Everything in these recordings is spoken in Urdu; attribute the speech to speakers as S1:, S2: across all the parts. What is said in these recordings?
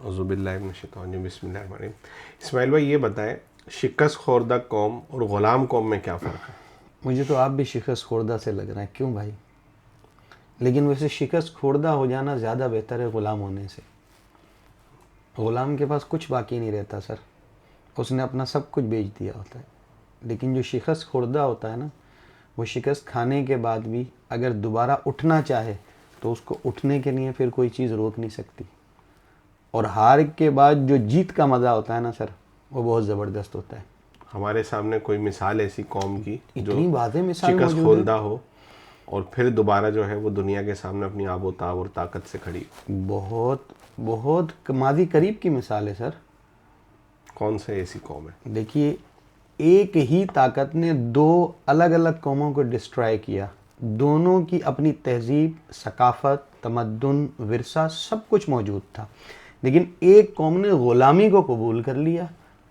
S1: اعوذ باللہ من الشیطان الرجیم، بسم اللہ الرحمن الرحیم۔ اسماعیل بھائی یہ بتائیں، شکست خوردہ قوم اور غلام قوم میں کیا فرق ہے؟
S2: مجھے تو آپ بھی شکست خوردہ سے لگ رہا ہے، کیوں بھائی؟ لیکن ویسے شکست خوردہ ہو جانا زیادہ بہتر ہے غلام ہونے سے۔ غلام کے پاس کچھ باقی نہیں رہتا سر، اس نے اپنا سب کچھ بیچ دیا ہوتا ہے۔ لیکن جو شکست خوردہ ہوتا ہے نا، وہ شکست کھانے کے بعد بھی اگر دوبارہ اٹھنا چاہے تو اس کو اٹھنے کے لیے پھر کوئی چیز روک نہیں سکتی۔ اور ہار کے بعد جو جیت کا مزہ ہوتا ہے نا سر، وہ بہت زبردست ہوتا ہے۔
S1: ہمارے سامنے کوئی مثال ایسی قوم کی جو
S2: اتنی واضح مثال
S1: شکست
S2: موجود
S1: خوردہ ہو اور پھر دوبارہ جو ہے وہ دنیا کے سامنے اپنی آب و تاب اور طاقت سے کھڑی ہو؟
S2: بہت بہت ماضی قریب کی مثال ہے سر۔
S1: کون سے ایسی قوم ہے؟
S2: دیکھیے، ایک ہی طاقت نے دو الگ الگ قوموں کو ڈسٹرائے کیا، دونوں کی اپنی تہذیب، ثقافت، تمدن، ورثہ سب کچھ موجود تھا، لیکن ایک قوم نے غلامی کو قبول کر لیا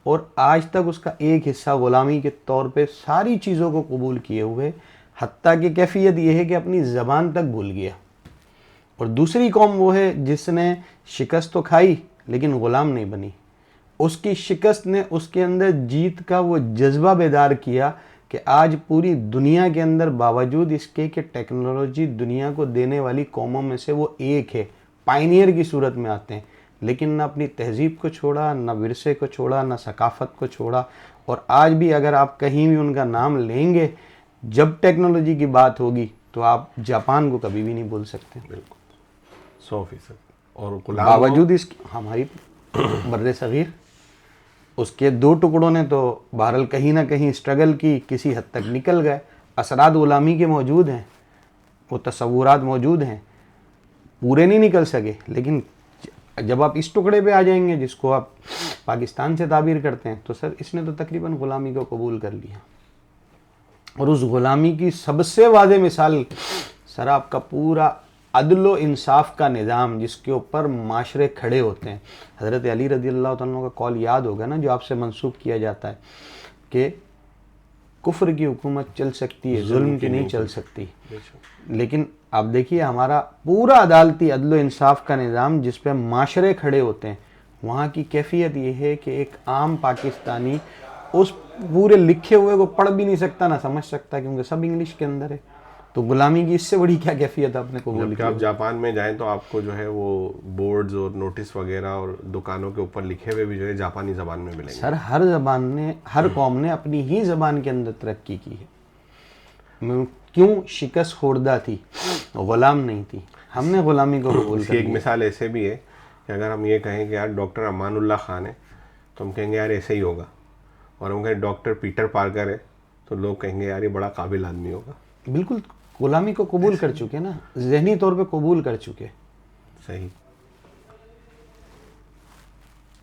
S2: اور آج تک اس کا ایک حصہ غلامی کے طور پہ ساری چیزوں کو قبول کیے ہوئے، حتیٰ کہ کیفیت یہ ہے کہ اپنی زبان تک بھول گیا۔ اور دوسری قوم وہ ہے جس نے شکست تو کھائی لیکن غلام نہیں بنی۔ اس کی شکست نے اس کے اندر جیت کا وہ جذبہ بیدار کیا کہ آج پوری دنیا کے اندر باوجود اس کے کہ ٹیکنالوجی دنیا کو دینے والی قوموں میں سے وہ ایک ہے، پائنیئر کی صورت میں آتے ہیں، لیکن نہ اپنی تہذیب کو چھوڑا، نہ ورثے کو چھوڑا، نہ ثقافت کو چھوڑا۔ اور آج بھی اگر آپ کہیں بھی ان کا نام لیں گے، جب ٹیکنالوجی کی بات ہوگی تو آپ جاپان کو کبھی بھی نہیں بول سکتے۔
S1: بالکل 100%۔ اور غلام
S2: باوجود اس کی ہماری بر صغیر، اس کے دو ٹکڑوں نے تو بہرحال کہیں نہ کہیں اسٹرگل کی، کسی حد تک نکل گئے۔ اثرات غلامی کے موجود ہیں، وہ تصورات موجود ہیں، پورے نہیں نکل سکے، لیکن جب آپ اس ٹکڑے پہ آ جائیں گے جس کو آپ پاکستان سے تعبیر کرتے ہیں، تو سر اس نے تو تقریباً غلامی کو قبول کر لیا۔ اور اس غلامی کی سب سے واضح مثال سر آپ کا پورا عدل و انصاف کا نظام، جس کے اوپر معاشرے کھڑے ہوتے ہیں۔ حضرت علی رضی اللہ تعالیٰ کا قول یاد ہوگا نا، جو آپ سے منسوب کیا جاتا ہے کہ کفر کی حکومت چل سکتی ہے، ظلم کی نہیں چل سکتی۔ لیکن آپ دیکھیے ہمارا پورا عدالتی عدل و انصاف کا نظام جس پہ معاشرے کھڑے ہوتے ہیں، وہاں کی کیفیت یہ ہے کہ ایک عام پاکستانی اس پورے لکھے ہوئے کو پڑھ بھی نہیں سکتا، نہ سمجھ سکتا، کیونکہ سب انگلش کے اندر ہے۔ تو غلامی کی اس سے بڑی کیا کیفیت آپ نے قبول
S1: جبکہ
S2: کی؟
S1: آپ جاپان میں جائیں تو آپ کو جو ہے وہ بورڈز اور نوٹس وغیرہ اور دکانوں کے اوپر لکھے ہوئے بھی جو ہے جاپانی زبان میں ملیں گے۔
S2: سر ہر زبان نے، ہر قوم نے اپنی ہی زبان کے اندر ترقی کی ہے۔ کیوں؟ شکست خوردہ تھی، غلام نہیں تھی۔ ہم نے غلامی کو قبول
S1: اس
S2: کر
S1: کی ایک
S2: لیا۔
S1: مثال ایسے بھی ہے کہ اگر ہم یہ کہیں کہ یار ڈاکٹر امان اللہ خان ہے تو ہم کہیں گے یار ایسے ہی ہوگا، اور ہم کہیں ڈاکٹر پیٹر پارکر ہے تو لوگ کہیں گے یار یہ بڑا قابل آدمی ہوگا۔
S2: بالکل غلامی کو قبول کر چکے نا، ذہنی طور پہ قبول کر چکے۔
S1: صحیح۔